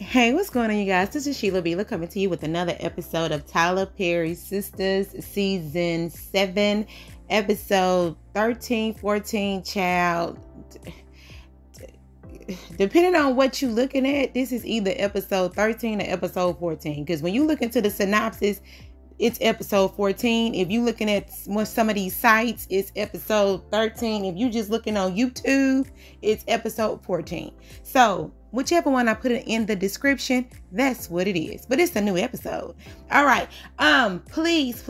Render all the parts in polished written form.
Hey, what's going on, you guys? This is Sheila Bila coming to you with another episode of Tyler Perry's Sisters Season 7, episode 13, 14, child. Depending on what you're looking at, this is either episode 13 or episode 14. Because when you look into the synopsis, it's episode 14. If you're looking at some of these sites, it's episode 13. If you're just looking on YouTube, it's episode 14. So whichever one I put it in the description, that's what it is. But it's a new episode. All right. Please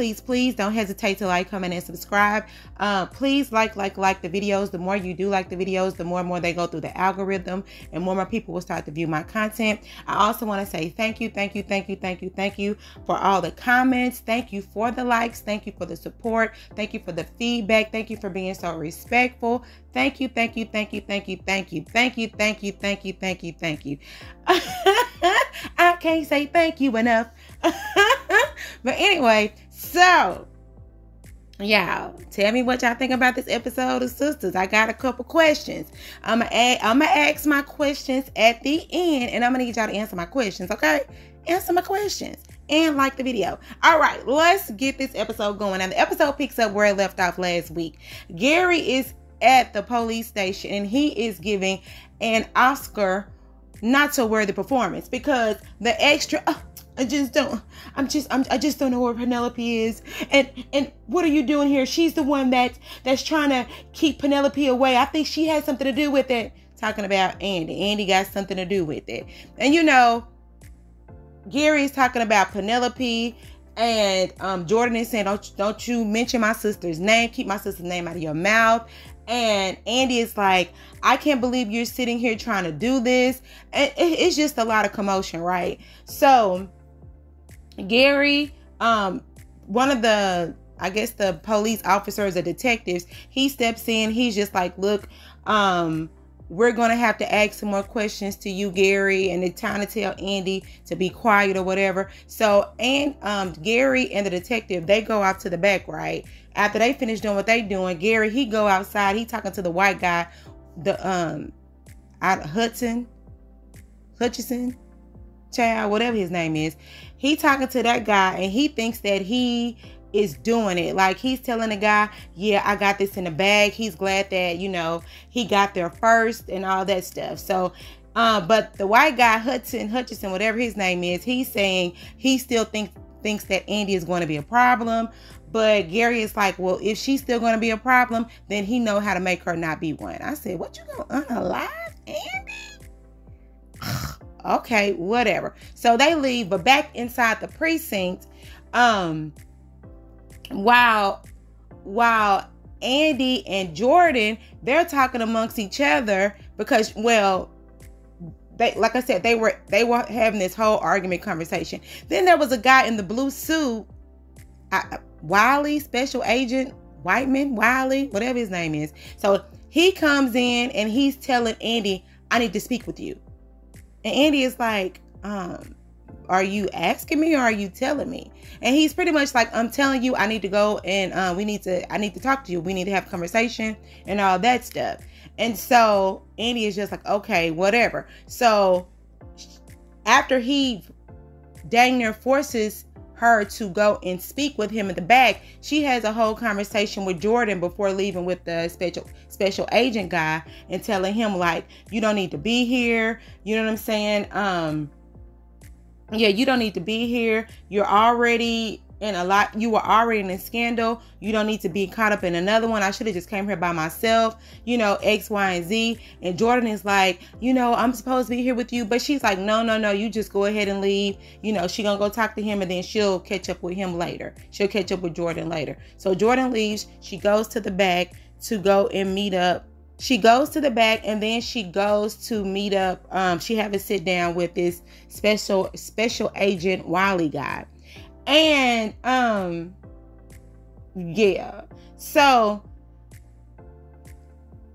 don't hesitate to like, comment, and subscribe. Please like the videos. The more you do like the videos, the more and more they go through the algorithm, and more people will start to view my content. I also want to say thank you for all the comments. Thank you for the likes. Thank you for the support. Thank you for the feedback. Thank you for being so respectful. Thank you. I can't say thank you enough. But anyway, so y'all, tell me what y'all think about this episode of Sisters. I got a couple questions. I'm gonna ask my questions at the end, and I'm gonna need y'all to answer my questions, okay? Answer my questions and like the video. All right, let's get this episode going. Now, the episode picks up where it left off last week. Gary is at the police station, and he is giving an Oscar not so worthy performance because the extra I just don't know where Penelope is, and what are you doing here? She's the one that's trying to keep Penelope away. I think she has something to do with it. Talking about Andy got something to do with it. And you know, Gary is talking about Penelope, and Jordan is saying, don't you mention my sister's name, keep my sister's name out of your mouth. And Andy is like, I can't believe you're sitting here trying to do this. And it's just a lot of commotion, right? So Gary, one of the, I guess the police officers or detectives, he steps in. He's just like, look, we're going to have to ask some more questions to you, Gary. And it's time to tell Andy to be quiet or whatever. So, Gary and the detective, they go out to the back, right? After they finish doing what they doing, Gary, he go outside. He talking to the white guy, the Hutchison, child, whatever his name is. He talking to that guy, and he thinks that he is doing it. Like, he's telling the guy, yeah, I got this in the bag. He's glad that, you know, he got there first and all that stuff. So, but the white guy, Hutchison, whatever his name is, he's saying he still thinks that Andy is going to be a problem. But Gary is like, well, if she's still going to be a problem, then he know how to make her not be one. I said, what, you gonna unalive Andy? Okay, whatever. So they leave, but back inside the precinct, while Andy and Jordan, they're talking amongst each other because, well, they, like I said, they were having this whole argument conversation. Then there was a guy in the blue suit, Wiley, Special Agent Whiteman, Wiley, whatever his name is. So he comes in and he's telling Andy, I need to speak with you. And Andy is like, are you asking me or are you telling me? And he's pretty much like, I'm telling you, I need to go and I need to talk to you. We need to have a conversation and all that stuff. And so Andy is just like, okay, whatever. So after he dang near forces her to go and speak with him at the back, she has a whole conversation with Jordan before leaving with the special agent guy and telling him, like, you don't need to be here. You know what I'm saying? Yeah, you don't need to be here. You were already in a scandal. You don't need to be caught up in another one. I should have just came here by myself, you know, X, Y, and Z. And Jordan is like, you know, I'm supposed to be here with you. But she's like, no, you just go ahead and leave. You know, she gonna go talk to him and then she'll catch up with him later. She'll catch up with Jordan later. So Jordan leaves. She goes to the back to go and meet up. She goes to the back and then she goes to meet up. She have a sit down with this special agent Wiley guy. And yeah. So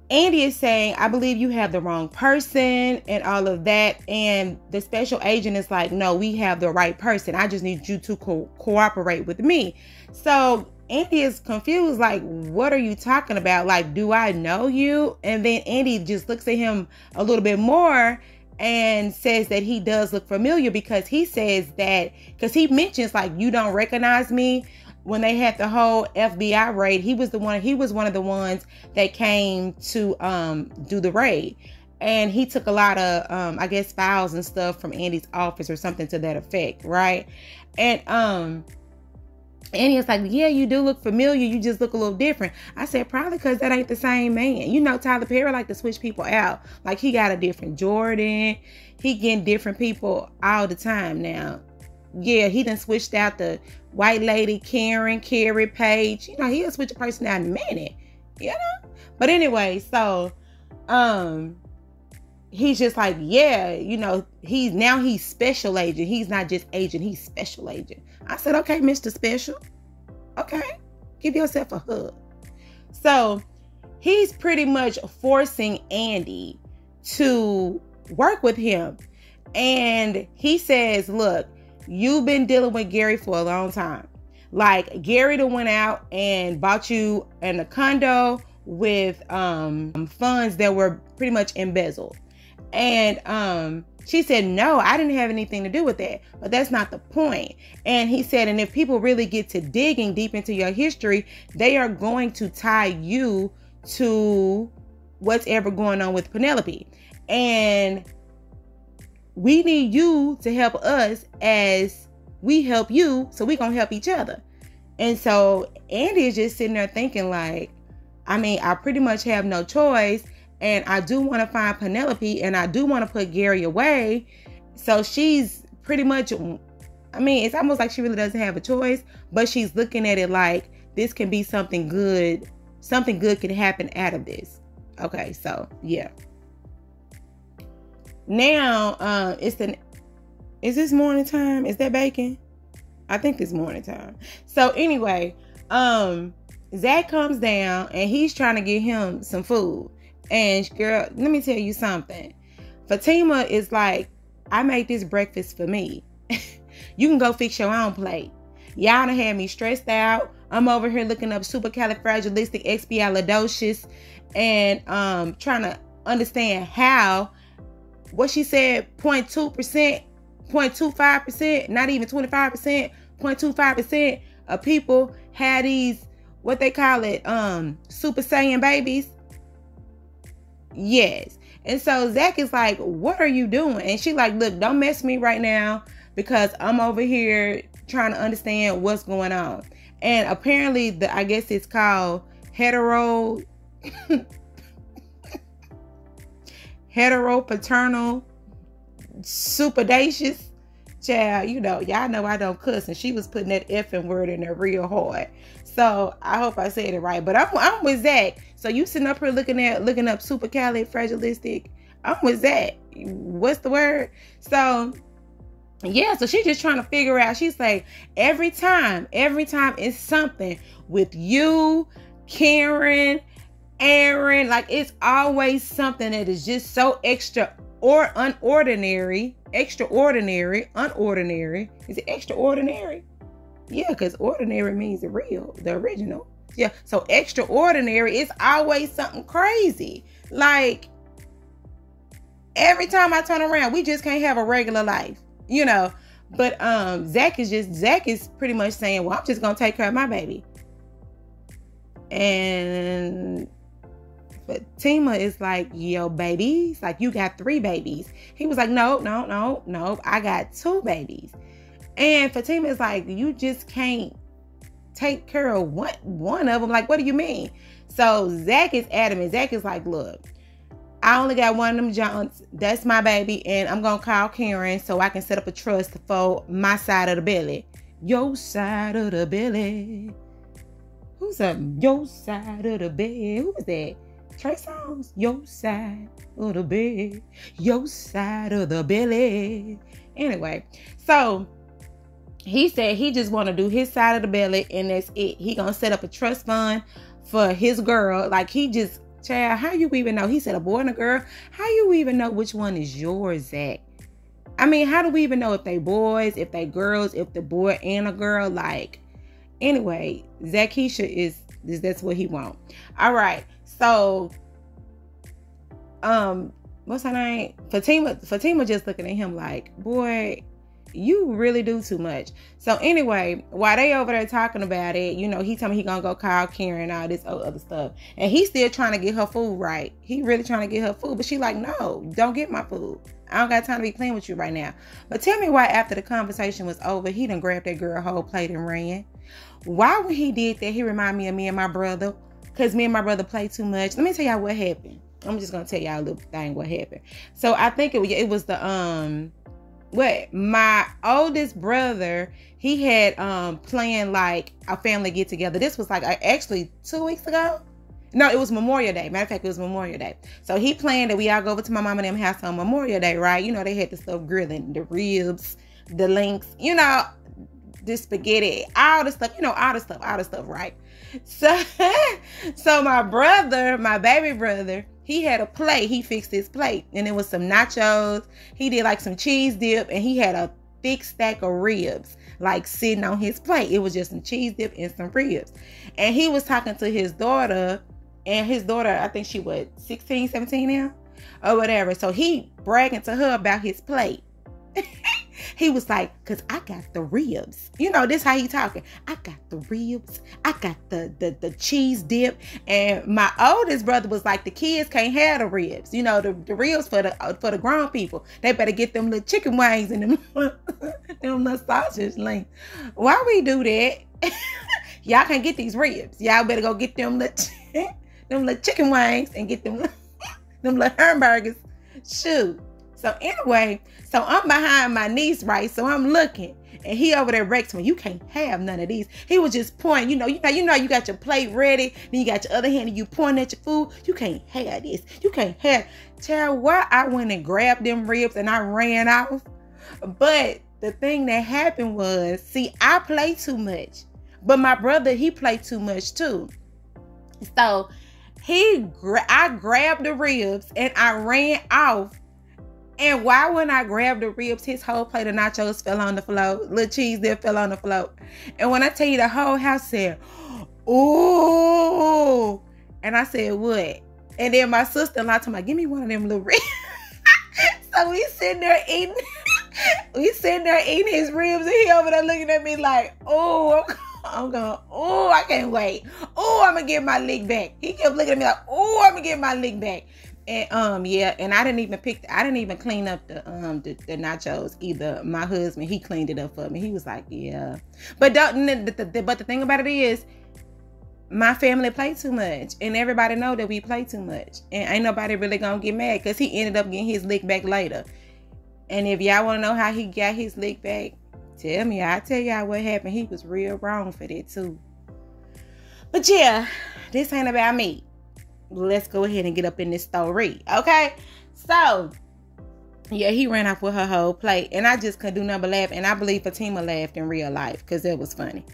Andy is saying, I believe you have the wrong person and all of that. And the special agent is like, no, we have the right person. I just need you to cooperate with me. So Andy is confused, like, what are you talking about? Like, do I know you? And then Andy just looks at him a little bit more and says that he does look familiar because he says that, because he mentions like, you don't recognize me. When they had the whole FBI raid, he was one of the ones that came to do the raid. And he took a lot of I guess files and stuff from Andy's office or something to that effect, right? And Andy was like, yeah, you do look familiar. You just look a little different. I said, probably because that ain't the same man. You know, Tyler Perry like to switch people out. Like, he got a different Jordan. He getting different people all the time now. Yeah, he done switched out the white lady, Karen, Carrie, Paige. You know, he'll switch a person out in a minute. You know? But anyway, so, he's just like, yeah, you know, he's special agent. He's not just agent, he's special agent. I said, okay, Mr. Special. Okay, give yourself a hug. So he's pretty much forcing Andy to work with him. And he says, look, you've been dealing with Gary for a long time. Like, Gary done went out and bought you in a condo with funds that were pretty much embezzled. And she said, no, I didn't have anything to do with that. But that's not the point. And he said, and if people really get to digging deep into your history, they are going to tie you to what's ever going on with Penelope. And we need you to help us as we help you. So we gonna help each other. And so Andy is just sitting there thinking like, I mean, I pretty much have no choice. And I do want to find Penelope, and I do want to put Gary away. So she's pretty much, I mean, it's almost like she really doesn't have a choice, but she's looking at it like this can be something good. Something good can happen out of this. Okay, so yeah. Now, is this morning time? Is that bacon? I think it's morning time. So anyway, Zach comes down and he's trying to get him some food. And girl, let me tell you something. Fatima is like, I made this breakfast for me. You can go fix your own plate. Y'all done had me stressed out. I'm over here looking up supercalifragilisticexpialidocious and trying to understand how, what she said, 0.2%, 0.25%, not even 25%, 0.25% of people had these, what they call it, Super Saiyan babies. Yes. And so Zach is like, what are you doing? And she like, look, don't mess with me right now because I'm over here trying to understand what's going on. And apparently, I guess it's called heteropaternal superdacious. Child, you know, y'all know I don't cuss, and she was putting that effing word in there real hard. So I hope I said it right. But I'm with Zach. So you sitting up here looking up supercalifragilistic. I'm with Zach. What's the word? So yeah, so she's just trying to figure out. She's like, every time it's something with you, Karen, Aaron, like it's always something that is just so extra or unordinary. Extraordinary, unordinary. Is it extraordinary? Yeah, because ordinary means the original. Yeah, so extraordinary is always something crazy. Like, every time I turn around, we just can't have a regular life, you know. But Zach is pretty much saying, well, I'm just gonna take care of my baby. And Fatima is like, yo, babies, like you got 3 babies. He was like, no, I got 2 babies. And Fatima is like, you just can't take care of one of them. Like, what do you mean? So Zach is adamant. Zach is like, look, I only got one of them Johns. That's my baby. And I'm going to call Karen so I can set up a trust for my side of the belly. Your side of the belly. Who's up? Your side of the bed. Who is that? Trey Songz. Your side of the bed. Your side of the belly. Anyway, so he said he just want to do his side of the belly and that's it. He gonna set up a trust fund for his girl. Like, he just, child, how you even know? He said a boy and a girl. How you even know which one is yours, Zach? I mean, how do we even know if they boys, if they girls, if the boy and a girl? Like, anyway, Zackeisha that's what he want. All right. So, what's her name? Fatima just looking at him like, boy, you really do too much. So anyway, while they over there talking about it, you know, he told me he gonna go call Karen and all this other stuff. And he's still trying to get her food right. He really trying to get her food. But she like, no, don't get my food. I don't got time to be playing with you right now. But tell me why after the conversation was over, he done grabbed that girl whole plate and ran. Why when he did that, he reminded me of me and my brother. Because me and my brother play too much. Let me tell y'all what happened. I'm just gonna tell y'all a little thing what happened. So I think it was the my oldest brother, he had planned like a family get together. This was like actually 2 weeks ago. No, it was Memorial Day. Matter of fact, it was Memorial Day. So he planned that we all go over to my mom and them house on Memorial Day, right? You know, they had the stuff grilling, the ribs, the links, you know, the spaghetti, all the stuff, you know, all the stuff, right? So my brother, my baby brother, he had a plate. He fixed his plate. And it was some nachos. He did like some cheese dip. And he had a thick stack of ribs like sitting on his plate. It was just some cheese dip and some ribs. And he was talking to his daughter. And his daughter, I think she was 16, 17 now? Or whatever. So he bragging to her about his plate. He was like, because I got the ribs. You know, this how he talking. I got the ribs. I got the cheese dip. And my oldest brother was like, the kids can't have the ribs. You know, the ribs for the grown people. They better get them little chicken wings and them, them little sausage links. Why we do that? Y'all can't get these ribs. Y'all better go get them little chicken wings and get them little hamburgers. Shoot. So anyway, so I'm behind my niece, right? So I'm looking, and he over there wrecks me. You can't have none of these. He was just pointing, you know, you got your plate ready, then you got your other hand and you pointing at your food. You can't have this. You can't have. Child, why I went and grabbed them ribs and I ran off. But the thing that happened was, see, I play too much, but my brother, he played too much too. So I grabbed the ribs and I ran off. And why when I grabbed the ribs, his whole plate of nachos fell on the floor. Little cheese there fell on the floor. And when I tell you, the whole house said, "Ooh." And I said, "What?" And then my sister-in-law told me, "Give me one of them little ribs." So we sitting there eating. We sitting there eating his ribs, and he over there looking at me like, "Oh, I'm going, oh, I can't wait. Oh, I'm going to get my lick back." He kept looking at me like, "Oh, I'm going to get my lick back." And yeah, and I didn't even clean up the nachos either. My husband, he cleaned it up for me. He was like, "Yeah." But the thing about it is, my family play too much, and everybody know that we play too much, and ain't nobody really gonna get mad because he ended up getting his lick back later. And if y'all want to know how he got his lick back, tell me. I'll tell y'all what happened. He was real wrong for that too. But yeah, this ain't about me. Let's go ahead and get up in this story, okay? So yeah, he ran off with her whole plate, and I just couldn't do nothing but laugh. And I believe Fatima laughed in real life because it was funny.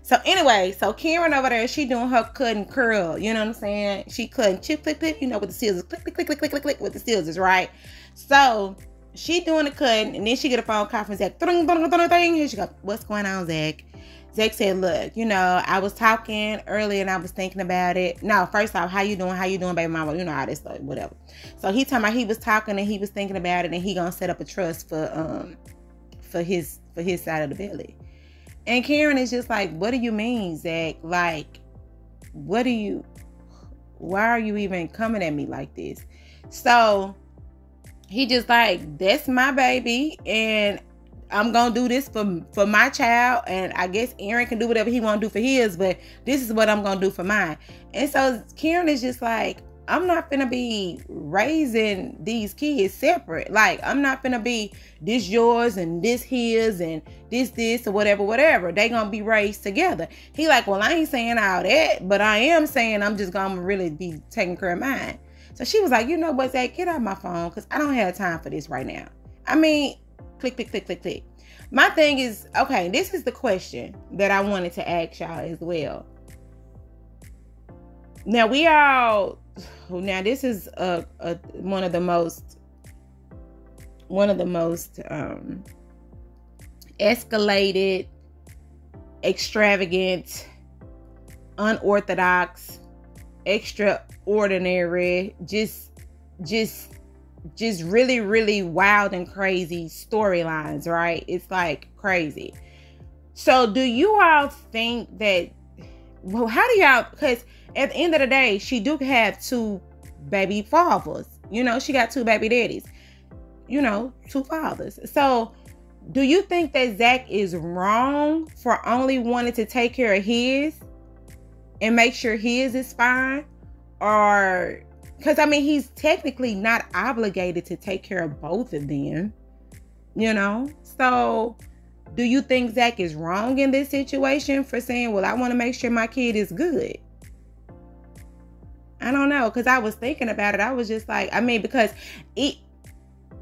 So anyway, so Karen over there, she doing her cut and curl. You know what I'm saying? She cutting chip, click, click, you know, with the scissors. Click, click, click, click, click, click, click with the scissors, right? So she doing the cutting, and then she get a phone call from Zach. Here she go. "What's going on, Zach?" Zach said, "Look, you know, I was talking earlier and I was thinking about it. No, first off, how you doing, baby mama? You know, all this stuff, whatever." So he told me he was talking and he was thinking about it, and he gonna set up a trust for his side of the belly. And Karen is just like, "What do you mean, Zach? Like, why are you even coming at me like this?" So he just like, "That's my baby, and I'm gonna do this for my child, and I guess Aaron can do whatever he want to do for his, but this is what I'm gonna do for mine." And so Karen is just like, "I'm not finna be raising these kids separate. Like, I'm not finna be this yours and this his and this or whatever. They gonna be raised together." He like, "Well, I ain't saying all that, but I am saying I'm just gonna really be taking care of mine." So she was like, "You know what, Zach, get out my phone because I don't have time for this right now." I mean, click, click, click, click, click. My thing is, okay, this is the question that I wanted to ask y'all as well. Now this is one of the most escalated, extravagant, unorthodox, extraordinary, just just really, really wild and crazy storylines, right? It's like crazy. So do you all think that, well, how do y'all, because at the end of the day, she do have 2 baby fathers. You know, she got 2 baby daddies. You know, 2 fathers. So do you think that Zach is wrong for only wanting to take care of his and make sure his is fine? Or, because I mean, he's technically not obligated to take care of both of them, you know? So do you think Zach is wrong in this situation for saying, well, I want to make sure my kid is good? I don't know, because I was thinking about it. I was just like, I mean, because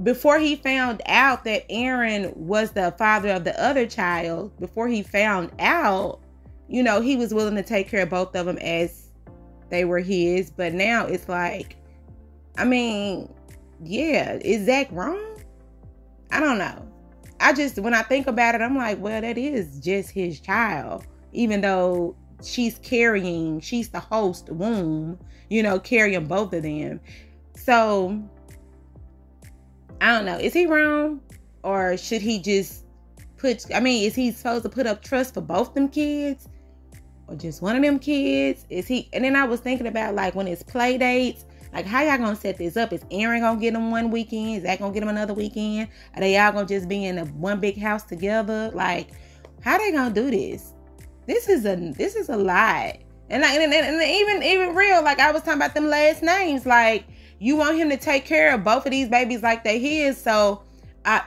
before he found out that Aaron was the father of the other child, before he found out, you know, he was willing to take care of both of them as they were his. But now it's like, I mean, yeah, is Zach wrong? I don't know. When I think about it, I'm like, well, that is just his child, even though she's the host womb, you know, carrying both of them. So I don't know. Is he wrong? Or should he just is he supposed to put up trust for both them kids? Or just one of them kids? And then I was thinking about, like, when it's play dates, like, how y'all gonna set this up? Is Aaron gonna get them one weekend? Is Zach gonna get them another weekend? Are they all gonna just be in one big house together? Like, how they gonna do this? This is a lot. And even real, like I was talking about them last names, like, you want him to take care of both of these babies like they his. So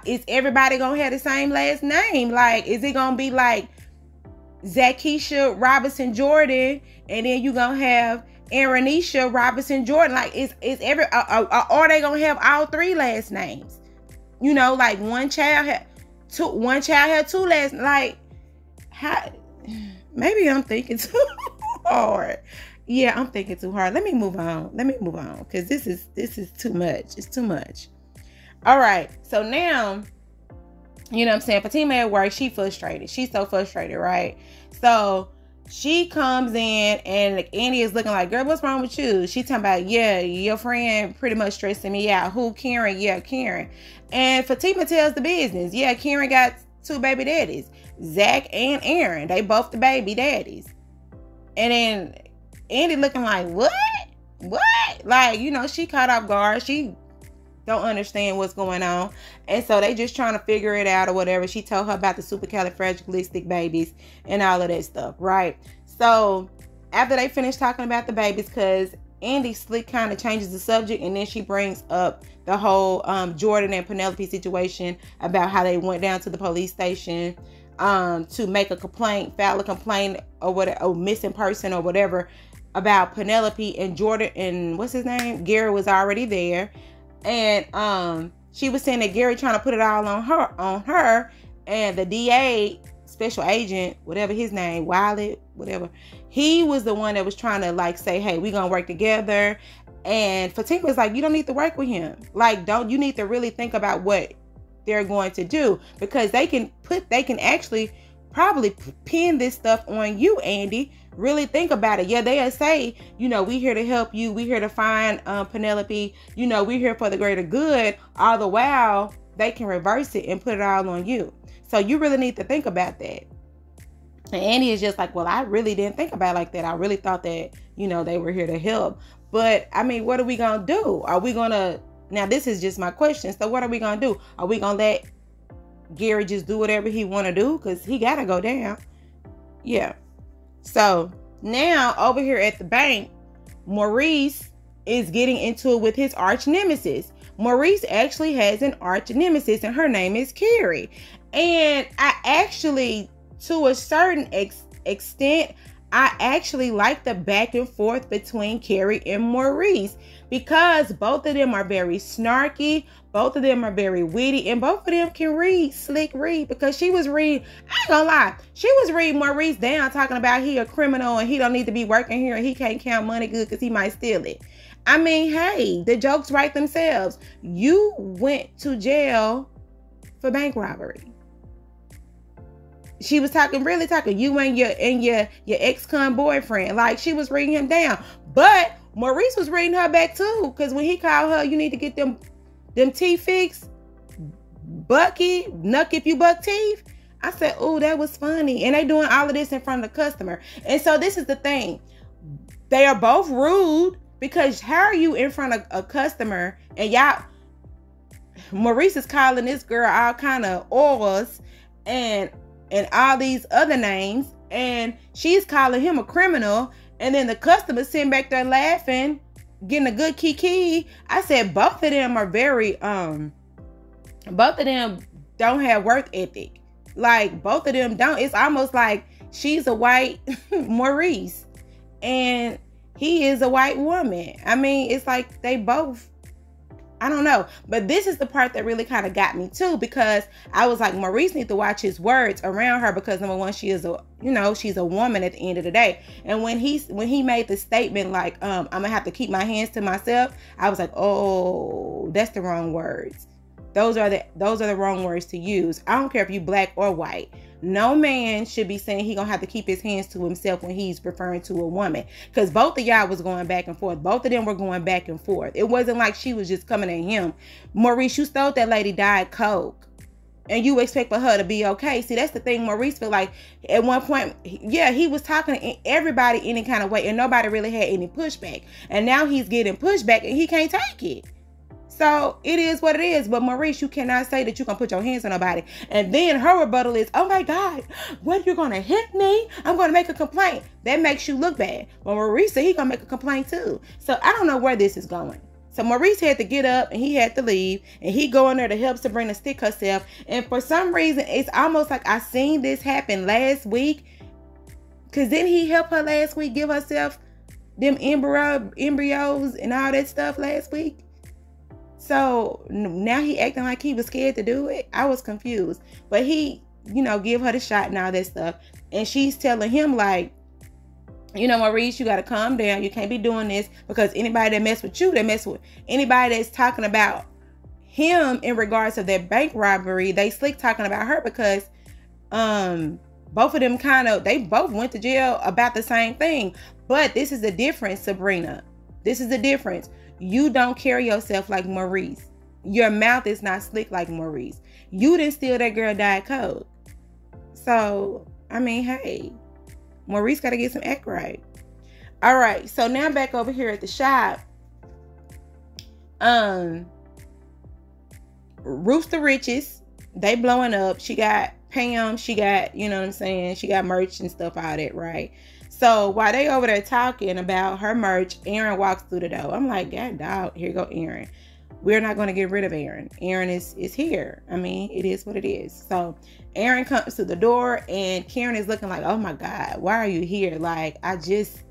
is everybody gonna have the same last name? Like, is it gonna be like Zackeisha Robinson Jordan, and then you gonna have Aaronisha Robinson Jordan? Like, are they gonna have all 3 last names? You know, like one child had 2 last, like, how? Maybe I'm thinking too hard. Yeah, I'm thinking too hard. Let me move on. Because this is too much. It's too much. All right. So now, you know what I'm saying? Fatima at work, she's frustrated. She's so frustrated, right? So she comes in and Andy is looking like, girl, what's wrong with you? She talking about, yeah, your friend pretty much stressing me out. Who? Karen? Yeah, Karen. And Fatima tells the business. Yeah, Karen got 2 baby daddies. Zach and Aaron. They both the baby daddies. And then Andy looking like, what? Like, you know, she caught off guard. She don't understand what's going on. And so they just trying to figure it out or whatever. She told her about the supercalifragilistic babies and all of that stuff, right? So after they finish talking about the babies, because Andy slick kind of changes the subject, and then she brings up the whole Jordan and Penelope situation about how they went down to the police station to make a complaint, file a complaint or whatever, or missing person or whatever, about Penelope and Jordan, and what's his name? Gary was already there. And she was saying that Gary trying to put it all on her, and the DA, special agent, whatever his name, Wiley, whatever, he was the one that was trying to, like, say, hey, we gonna work together. And Fatima was like, you don't need to work with him. Like, you need to really think about what they're going to do, because they can actually probably pin this stuff on you, Andy. Really think about it. Yeah, they'll say, you know, we here to help you. We here to find Penelope. You know, we here for the greater good. All the while, they can reverse it and put it all on you. So you really need to think about that. And Andy is just like, well, I really didn't think about it like that. I really thought that, you know, they were here to help. But, I mean, what are we going to do? Are we going to... Now, this is just my question. So what are we going to do? Are we going to let Gary just do whatever he want to do? Because he got to go down. Yeah. So now over here at the bank, Maurice is getting into it with his arch nemesis. Maurice actually has an arch nemesis, and her name is Carrie. And I actually, to a certain extent, I actually like the back and forth between Carrie and Maurice, because both of them are very snarky, both of them are very witty, and both of them can slick read, because she was reading, I ain't gonna lie, she was reading Maurice down, talking about he a criminal and he don't need to be working here and he can't count money good because he might steal it. I mean, hey, the jokes write themselves. You went to jail for bank robbery. She was really talking you and your ex-con boyfriend. Like, she was reading him down. But Maurice was reading her back too, because when he called her, you need to get them them teeth fixed, Bucky, Nuck if you buck teeth. I said, oh, that was funny. And they doing all of this in front of the customer. And so this is the thing. They are both rude, because how are you in front of a customer and y'all, Maurice is calling this girl all kind of oils and all these other names, and she's calling him a criminal, and then the customer sitting back there laughing, getting a good kiki. I said both of them are very both of them don't have work ethic. Like, both of them don't. It's almost like she's a white Maurice and he is a white woman. I mean, it's like they both, I don't know. But this is the part that really kind of got me too, because I was like, Maurice needs to watch his words around her, because number one, she is a, you know, she's a woman at the end of the day. And when he made the statement like, I'm gonna have to keep my hands to myself, I was like, oh, that's the wrong words. Those are the wrong words to use. I don't care if you black or white. No man should be saying he gonna have to keep his hands to himself when he's referring to a woman. Because both of y'all was going back and forth. Both of them were going back and forth. It wasn't like she was just coming at him. Maurice, you stole that lady Diet Coke, and you expect for her to be okay. See, that's the thing. Maurice feel like at one point, yeah, he was talking to everybody any kind of way, and nobody really had any pushback. And now he's getting pushback, and he can't take it. So it is what it is. But Maurice, you cannot say that you can put your hands on nobody. And then her rebuttal is, oh my God, what, you're going to hit me? I'm going to make a complaint. That makes you look bad. But Maurice said he's going to make a complaint too. So I don't know where this is going. So Maurice had to get up and he had to leave. And he go in there to help Sabrina stick herself. And for some reason, it's almost like I seen this happen last week. Because didn't he help her last week give herself them embryos and all that stuff last week? So now he acting like he was scared to do it. I was confused. But he, you know, give her the shot and all that stuff. And she's telling him like, you know, Maurice, you got to calm down. You can't be doing this, because anybody that mess with you, they mess with anybody that's talking about him in regards to their bank robbery. They slick talking about her, because both of them they both went to jail about the same thing. But this is the difference, Sabrina. This is the difference. You don't carry yourself like Maurice. Your mouth is not slick like Maurice. You didn't steal that girl Diet Coke. So, I mean, hey, Maurice got to get some act right. All right, so now back over here at the shop. Rooster Riches, they blowing up. She got Pam. She got, you know what I'm saying? She got merch and stuff, all that, right? So while they over there talking about her merch, Aaron walks through the door. I'm like, God dog, here go Aaron. We're not going to get rid of Aaron. Aaron is here. I mean, it is what it is. So Aaron comes to the door and Karen is looking like, oh my God, why are you here? Like, I just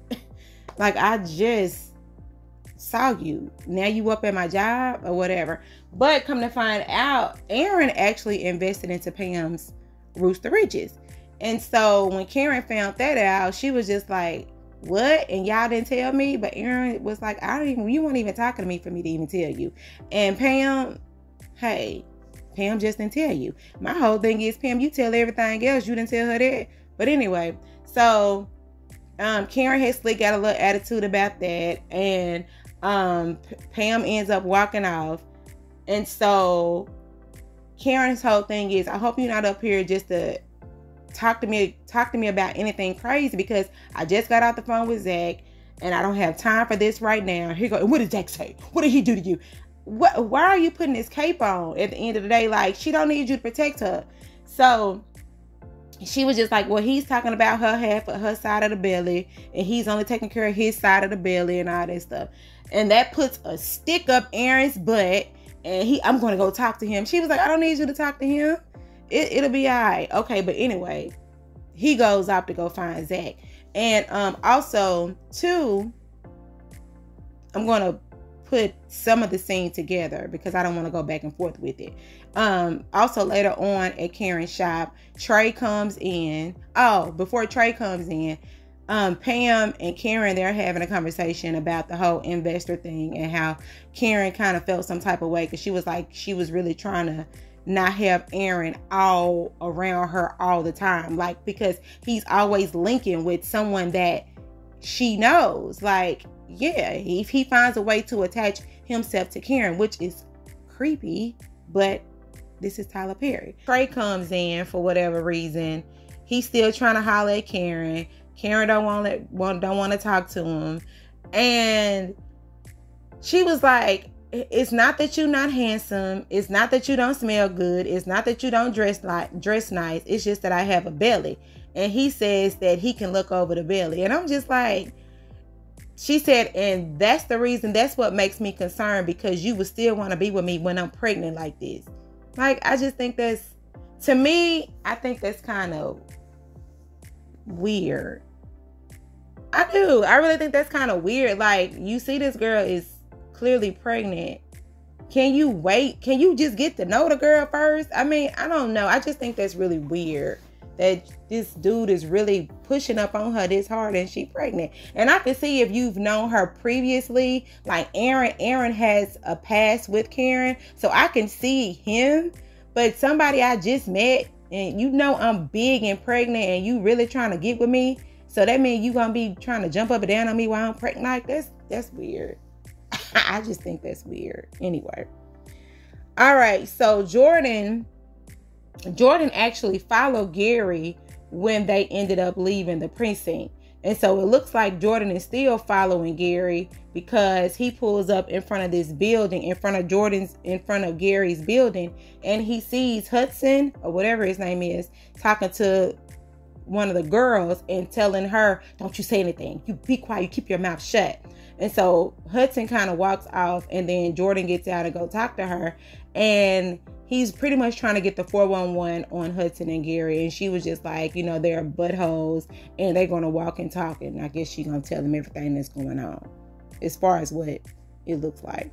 saw you. Now you up at my job or whatever. But come to find out, Aaron actually invested into Pam's Rooster Riches. And so when Karen found that out, she was just like, what? And y'all didn't tell me? But Aaron was like, you weren't even talking to me for me to even tell you. And Pam, hey, Pam just didn't tell you. My whole thing is, Pam, you tell everything else. You didn't tell her that. But anyway, so Karen had slick got a little attitude about that. And Pam ends up walking off. And so Karen's whole thing is, I hope you're not up here just to talk to me about anything crazy, because I just got off the phone with Zach and I don't have time for this right now. Here you go. What did Zach say? What did he do to you? Why are you putting this cape on at the end of the day? Like, she don't need you to protect her. So she was just like, well, he's talking about her half of her side of the belly, and he's only taking care of his side of the belly and all that stuff. And that puts a stick up Aaron's butt. And I'm going to go talk to him. She was like, I don't need you to talk to him. It'll be all right. Okay, but anyway, he goes off to go find Zach. And also, too, I'm going to put some of the scene together because I don't want to go back and forth with it. Also, later on at Karen's shop, Trey comes in. Oh, before Trey comes in, Pam and Karen, they're having a conversation about the whole investor thing and how Karen kind of felt some type of way because she was like, she was really trying to not have Aaron all around her all the time, like, because he's always linking with someone that she knows. Like, yeah, if he finds a way to attach himself to Karen, which is creepy, but this is Tyler Perry. Trey comes in for whatever reason. He's still trying to holler at Karen. Karen don't want to talk to him. And she was like, it's not that you're not handsome. It's not that you don't smell good. It's not that you don't dress nice. It's just that I have a belly. And he says that he can look over the belly. And I'm just like, she said, and that's the reason, that's what makes me concerned, because you would still want to be with me when I'm pregnant like this. Like, I just think that's, to me, I think that's kind of weird. I do. I really think that's kind of weird. Like, you see this girl is clearly pregnant. Can you wait? Can you just get to know the girl first? I mean, I don't know. I just think that's really weird that this dude is really pushing up on her this hard and she pregnant. And I can see if you've known her previously, like Aaron has a past with Karen, so I can see him. But somebody I just met, and you know I'm big and pregnant, and you really trying to get with me, so that means you gonna be trying to jump up and down on me while I'm pregnant? Like, that's weird. I just think that's weird. Anyway. All right, so Jordan actually followed Gary when they ended up leaving the precinct. And so it looks like Jordan is still following Gary, because he pulls up in front of this building, in front of Gary's building, and he sees Hudson, or whatever his name is, talking to one of the girls and telling her, don't you say anything. You be quiet. You keep your mouth shut. And so Hudson kind of walks off, and then Jordan gets out and go talk to her. And he's pretty much trying to get the 411 on Hudson and Gary. And she was just like, you know, they're buttholes and they're going to walk and talk. And I guess she's going to tell them everything that's going on as far as what it looks like.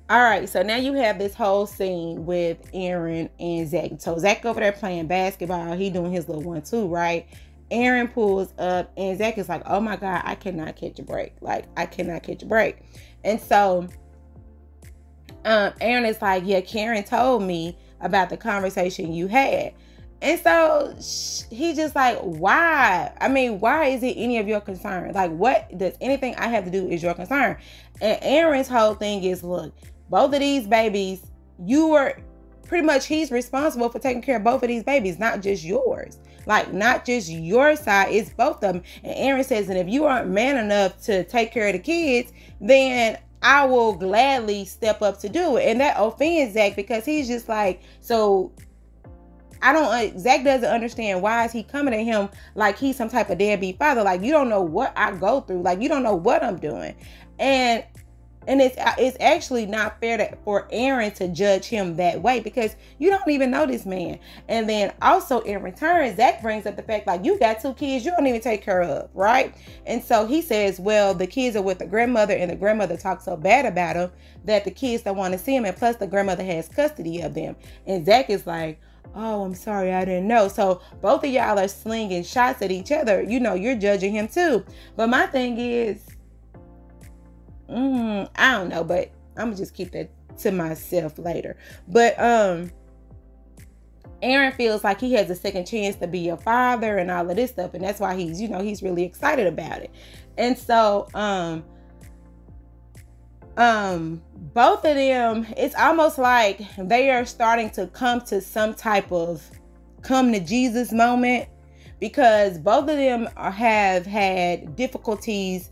All right. So now you have this whole scene with Aaron and Zach. So Zach over there playing basketball. He doing his little 1-2, right? Aaron pulls up and Zach is like, oh my God, I cannot catch a break. Like, I cannot catch a break. And so Aaron is like, yeah, Karen told me about the conversation you had. And so he just like, why? I mean, why is it any of your concern? Like, what does anything I have to do is your concern? And Aaron's whole thing is, look, both of these babies, you were pretty much, he's responsible for taking care of both of these babies, not just yours. Like, not just your side, it's both of them. And Aaron says, and if you aren't man enough to take care of the kids, then I will gladly step up to do it. And that offends Zach, because he's just like, so Zach doesn't understand, why is he coming at him like he's some type of deadbeat father? Like, you don't know what I go through. Like, you don't know what I'm doing. And it's actually not fair for Aaron to judge him that way, because you don't even know this man. And then also in return, Zach brings up the fact, like, you got 2 kids you don't even take care of, right? And so he says, well, the kids are with the grandmother, and the grandmother talks so bad about them that the kids don't want to see them, and plus the grandmother has custody of them. And Zach is like, oh, I'm sorry, I didn't know. So both of y'all are slinging shots at each other. You know, you're judging him too. But my thing is, I don't know, but I'm gonna just keep that to myself later. But Aaron feels like he has a second chance to be a father and all of this stuff, and that's why he's really excited about it. And so both of them, it's almost like they are starting to come to some type of come to Jesus moment, because both of them have had difficulties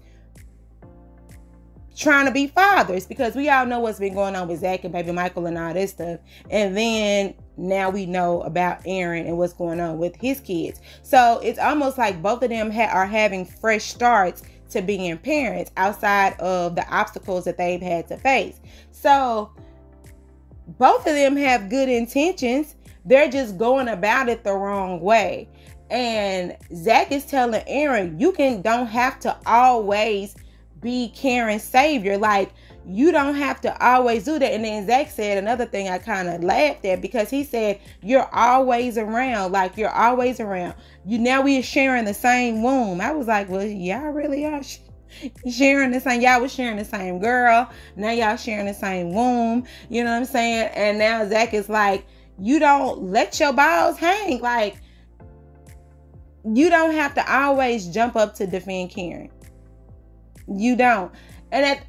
trying to be fathers, because we all know what's been going on with Zach and baby Michael and all this stuff. And then now we know about Aaron and what's going on with his kids. So it's almost like both of them are having fresh starts to being parents outside of the obstacles that they've had to face. So both of them have good intentions. They're just going about it the wrong way. And Zach is telling Aaron, you don't have to always be Karen's savior. Like, you don't have to always do that. And then Zach said another thing I kind of laughed at, because he said, you're always around. Like, you're always around. Now we are sharing the same womb. I was like, well, y'all really are sharing the same. Y'all was sharing the same girl. Now y'all sharing the same womb. You know what I'm saying? And now Zach is like, you don't let your balls hang. Like, you don't have to always jump up to defend Karen. You don't. And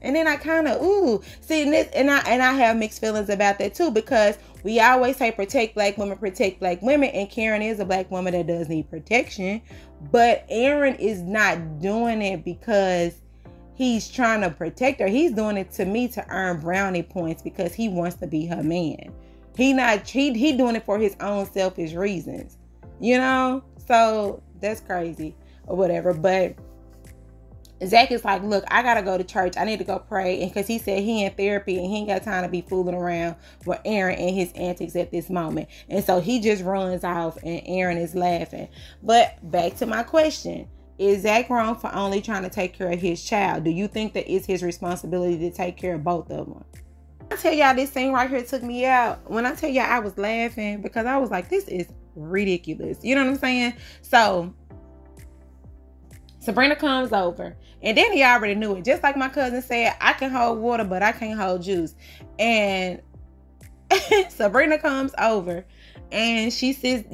And then I kind of, see this, and I have mixed feelings about that too, because we always say protect black women, and Karen is a black woman that does need protection. But Aaron is not doing it because he's trying to protect her. He's doing it to me to earn brownie points because he wants to be her man. He doing it for his own selfish reasons, you know? So that's crazy or whatever. But Zach is like, look, I gotta go to church. I need to go pray. And because he said he in therapy and he ain't got time to be fooling around with Aaron and his antics at this moment. And so he just runs off and Aaron is laughing. But back to my question. Is Zach wrong for only trying to take care of his child? Do you think that it's his responsibility to take care of both of them? I tell y'all, this thing right here took me out. When I tell y'all, I was laughing because I was like, this is ridiculous. You know what I'm saying? So Sabrina comes over, and Dani already knew it. Just like my cousin said, I can hold water, but I can't hold juice. And Sabrina comes over, and she sits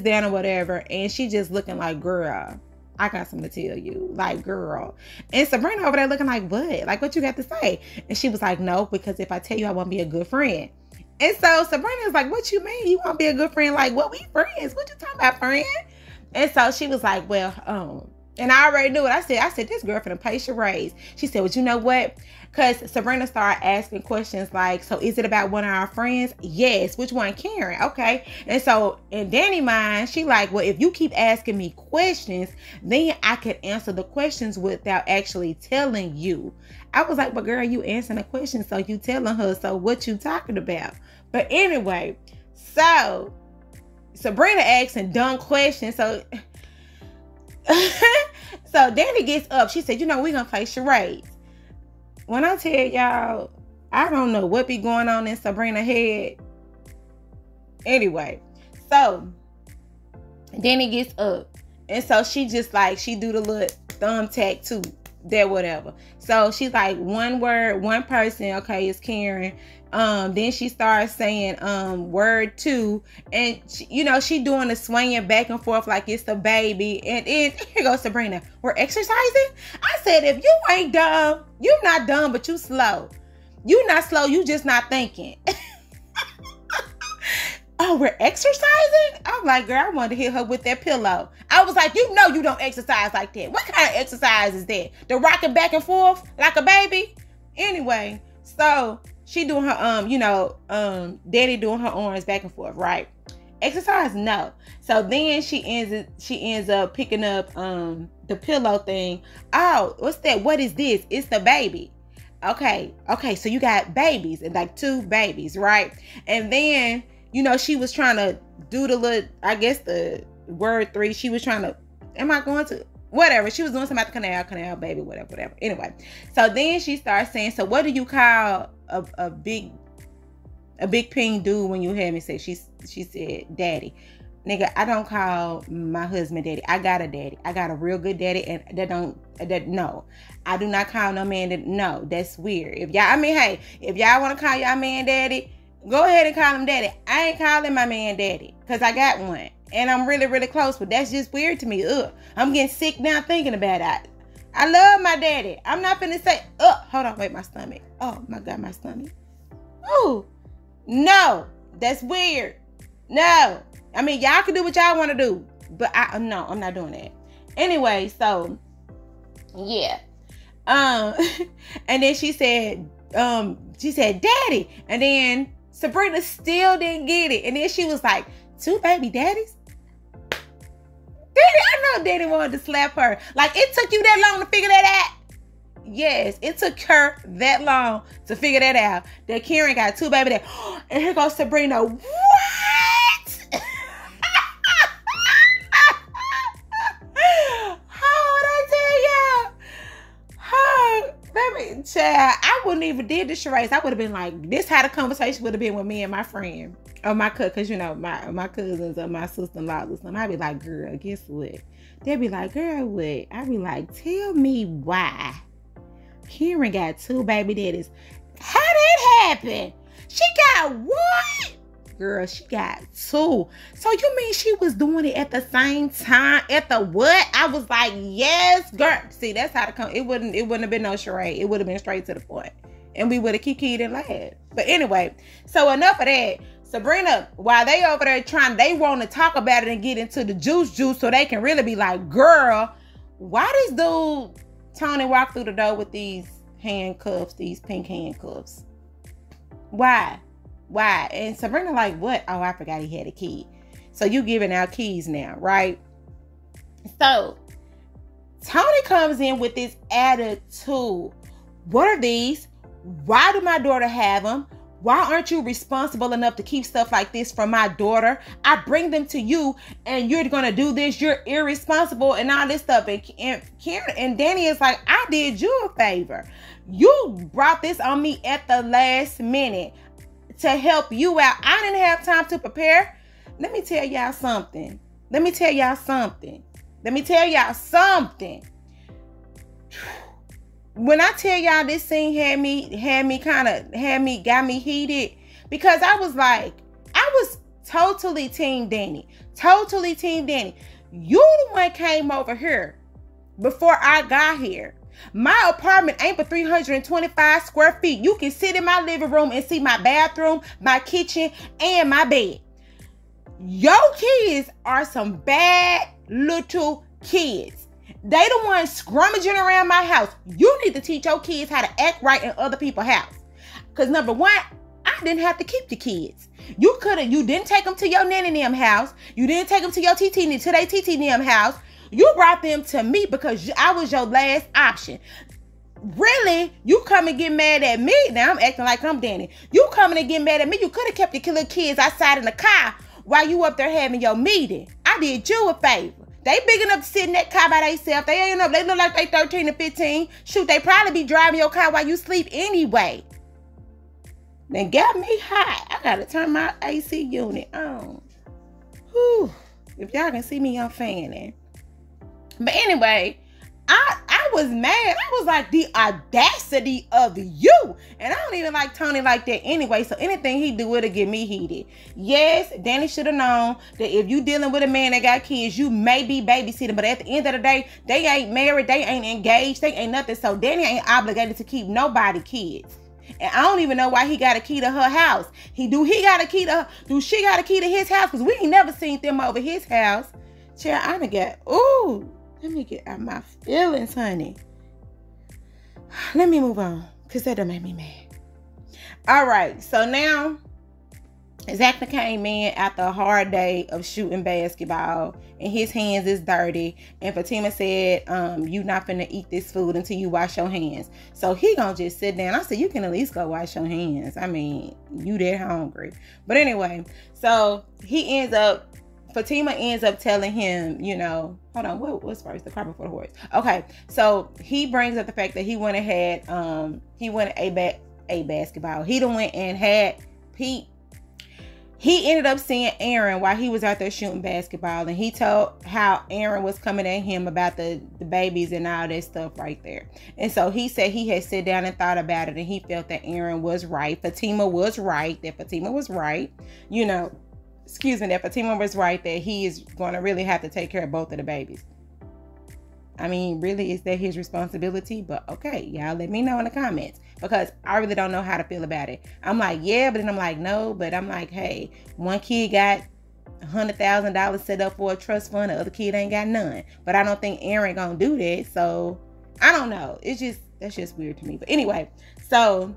down or whatever, and she just looking like, girl, I got something to tell you. Like, girl. And Sabrina over there looking like, what? Like, what you got to say? And she was like, no, because if I tell you, I won't be a good friend. And so Sabrina was like, what you mean? You won't be a good friend? Like, what, we friends? What you talking about, friend? And so she was like, well, and I already knew it. I said, this girl finna play charades. She said, well, you know what? Because Sabrina started asking questions like, so is it about one of our friends? Yes. Which one? Karen. Okay. And so in Dani's mind, she like, well, if you keep asking me questions, then I could answer the questions without actually telling you. I was like, but girl, you answering the question, so you telling her, so what you talking about? But anyway, so Sabrina asking dumb questions. So so Dani gets up. She said, we're going to play charades. When I tell y'all, I don't know what be going on in Sabrina's head. Anyway, so Dani gets up. And so she just like, she do the little thumbtack too. That whatever. So she's like, one word, one person, okay, it's Karen. Then she starts saying word two, and she doing the swinging back and forth like it's the baby. And then here goes Sabrina, we're exercising. I said, if you ain't dumb, you're not dumb, but you slow. You not slow, you just not thinking. Oh, we're exercising? I'm like, girl, I wanted to hit her with that pillow. I was like, you don't exercise like that. What kind of exercise is that? The rocking back and forth like a baby? Anyway, so she doing her, Dani doing her arms back and forth, right? Exercise? No. So then she ends up picking up the pillow thing. Oh, what's that? What is this? It's the baby. Okay, so you got babies, and like two babies, right? And then she was trying to do the little, I guess the word three. She was trying to, whatever. She was doing something about the canal, baby, whatever. Anyway, so then she starts saying, so what do you call a big pink dude when you hear me say, she said, daddy. Nigga, I don't call my husband daddy. I got a daddy. I got a real good daddy, and no. I do not call no man that, no, that's weird. If y'all want to call y'all man daddy, go ahead and call him daddy. I ain't calling my man daddy because I got one. And I'm really, really close, but that's just weird to me. I'm getting sick now thinking about it. I love my daddy. I'm not finna say, hold on, wait, my stomach. Oh my God, my stomach. Oh, no, that's weird. No. I mean, y'all can do what y'all want to do, but I'm not doing that. Anyway, so, yeah. And then she said, daddy. And then Sabrina still didn't get it. And then she was like, two baby daddies? Daddy, I know Daddy wanted to slap her. Like, it took you that long to figure that out? Yes, it took her that long to figure that out. That Karen got two baby daddies. And here goes Sabrina. What? Child, I wouldn't even did the charades. I would have been like, this how the conversation would have been with me and my friend or my cousin, because my cousins or my sister-in-laws or something. I'd be like, girl, guess what? They'd be like, girl, what? I'd be like, tell me why Karen got two baby daddies. How did it happen? She got one. girl, she got 2. So you mean she was doing it at the same time? At the what? I was like, yes, girl. See, that's how to come. It wouldn't have been no charade. It would have been straight to the point. And we would have kikied and laughed. But anyway, so enough of that. Sabrina, while they over there they want to talk about it and get into the juice so they can really be like, girl, why does dude Tony walk through the door with these handcuffs, these pink handcuffs? Why? And Sabrina like, what? Oh, I forgot he had a key. So you giving out keys now, right? So Tony comes in with this attitude. What are these? Why do my daughter have them? Why aren't you responsible enough to keep stuff like this from my daughter? I bring them to you and you're going to do this. You're irresponsible and all this stuff. And Karen and Danny is like, I did you a favor. You brought this on me at the last minute to help you out. I didn't have time to prepare. Let me tell y'all something. When I tell y'all this scene got me heated, because I was totally team Danny. You the one came over here before I got here. My apartment ain't but 325 square feet. You can sit in my living room and see my bathroom, my kitchen, and my bed. Your kids are some bad little kids. They the ones scrummaging around my house. You need to teach your kids how to act right in other people's house. Because number one, I didn't have to keep the kids. You didn't take them to your nanny them house. You didn't take them to your to their TT them house. You brought them to me because I was your last option. Really? You come and get mad at me? Now I'm acting like I'm Danny. You coming and get mad at me? You could have kept your little kids outside in the car while you up there having your meeting. I did you a favor. They big enough to sit in that car by themselves. They ain't enough. They look like they 13 and 15. Shoot, they probably be driving your car while you sleep anyway. Then got me hot. I gotta turn my AC unit on. Whew. If y'all can see me, I'm fanning. But anyway, I was mad. I was like, the audacity of you. And I don't even like Tony like that anyway. So anything he do, it'll get me heated. Yes, Danny should have known that if you dealing with a man that got kids, you may be babysitting. But at the end of the day, they ain't married. They ain't engaged. They ain't nothing. So Danny ain't obligated to keep nobody kids. And I don't even know why he got a key to her house. Do she got a key to his house? Because we ain't never seen them over his house. Child, I done got, ooh. Let me get out my feelings, honey. Let me move on, because that done make me mad. All right, so now Zach came in after a hard day of shooting basketball, and his hands is dirty. And Fatima said, you not finna eat this food until you wash your hands. So he gonna just sit down. I said, you can at least go wash your hands. I mean, you that hungry. But anyway, so Fatima ends up telling him, hold on, what's first? The car before the horse. Okay, so he brings up the fact that he went ahead, he went a basketball. He done went and had Pete. He ended up seeing Aaron while he was out there shooting basketball, and he told how Aaron was coming at him about the babies and all that stuff right there. And so he said he had sat down and thought about it, and he felt that Aaron was right. Fatima was right. That Fatima was right that he is going to really have to take care of both of the babies. I mean, really, is that his responsibility? But okay, y'all let me know in the comments, because I really don't know how to feel about it. I'm like, yeah, but then I'm like, no, but I'm like, hey, one kid got $100,000 set up for a trust fund, the other kid ain't got none. But I don't think Aaron gonna do that, so I don't know. That's just weird to me. But anyway, so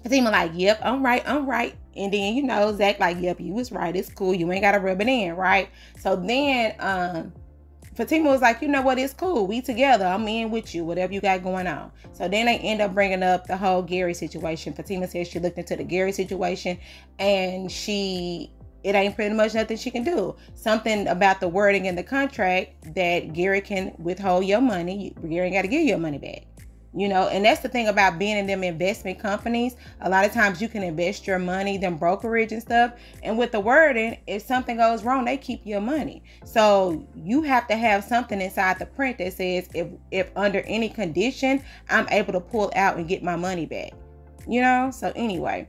Fatima like, yep, I'm right. And then, Zach like, yep, you was right. It's cool. You ain't got to rub it in, right? So then Fatima was like, you know what? It's cool. We together. I'm in with you, whatever you got going on. So then they end up bringing up the whole Gary situation. Fatima says she looked into the Gary situation, and it ain't pretty much nothing she can do. Something about the wording in the contract that Gary can withhold your money. Gary ain't got to give your money back. And that's the thing about being in them investment companies. A lot of times you can invest your money, them brokerage and stuff. And with the wording, if something goes wrong, they keep your money. So you have to have something inside the print that says, if under any condition, I'm able to pull out and get my money back. So anyway,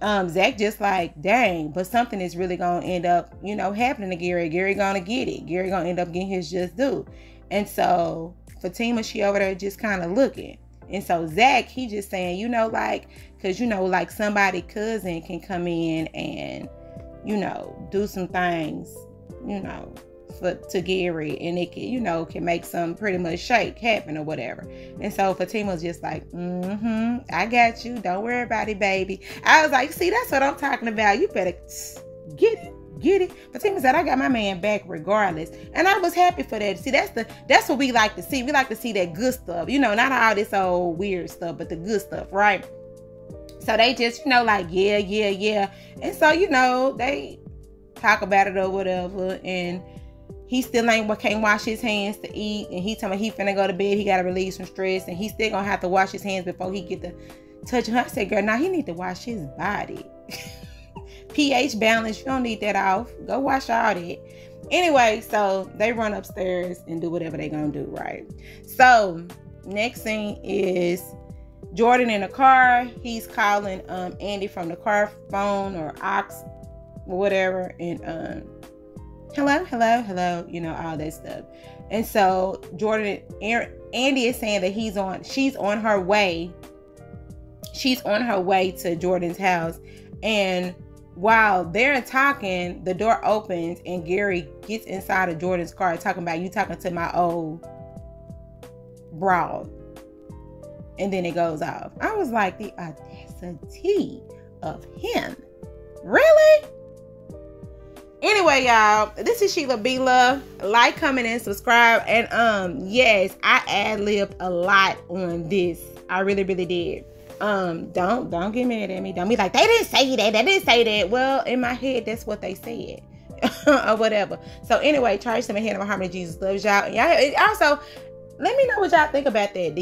Zach just like, dang, but something is really gonna end up, happening to Gary. Gary gonna get it. Gary gonna end up getting his just due. And so Fatima, she over there just kind of looking. And so Zach, he just saying, because like somebody cousin can come in and, do some things, to Gary, and it can, can make some pretty much shake happen or whatever. And so Fatima's just like, I got you. Don't worry about it, baby. I was like, see, that's what I'm talking about. You better get it. Fatima said, I got my man back regardless. And I was happy for that. See, that's what we like to see. We like to see that good stuff. Not all this old weird stuff, but the good stuff, right? So they just, like, yeah. And so, they talk about it or whatever. And he still can't wash his hands to eat. And he told me he finna go to bed. He got to release some stress. And he still gonna have to wash his hands before he get to touch her. I said, girl, now he need to wash his body. pH balance, you don't need that off. Go wash all that. Anyway, so they run upstairs and do whatever they gonna do, right? So next thing is Jordan in the car. He's calling Andy from the car phone or aux or whatever, and hello, all that stuff. And so Andy is saying that she's on her way to Jordan's house. And while they're talking, the door opens and Gary gets inside of Jordan's car talking about, you talking to my old broad. And then it goes off. I was like, the audacity of him. Really? Anyway, y'all, this is Sheila B. Love. Like, comment, and subscribe. And yes, I ad-libbed a lot on this. I really, really did. Don't get mad at me. Don't be like, they didn't say that. Well, in my head, that's what they said. Or whatever. So anyway, charge them ahead of my harmony. Jesus loves y'all. And y'all also, let me know what y'all think about that.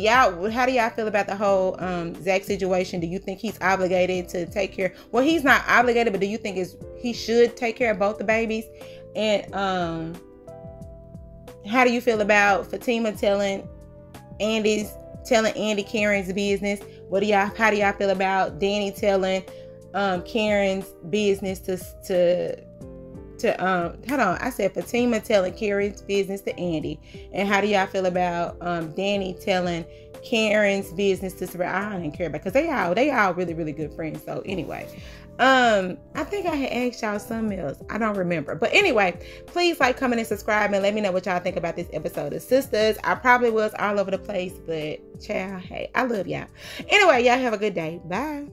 How do y'all feel about the whole Zach situation? Do you think he's obligated to take care? Well, he's not obligated, but do you think he should take care of both the babies? And how do you feel about Fatima telling Andy Karen's business? How do y'all feel about Dani telling Karen's business to hold on, I said Fatima telling Karen's business to Andy. And how do y'all feel about Dani telling Karen's business to Sabrina? I didn't care about, because they all really, really good friends. So anyway, I think I had asked y'all something else. I don't remember. But anyway, please like, comment, and subscribe, and let me know what y'all think about this episode of Sisters. I probably was all over the place, but child, hey, I love y'all. Anyway, y'all have a good day. Bye.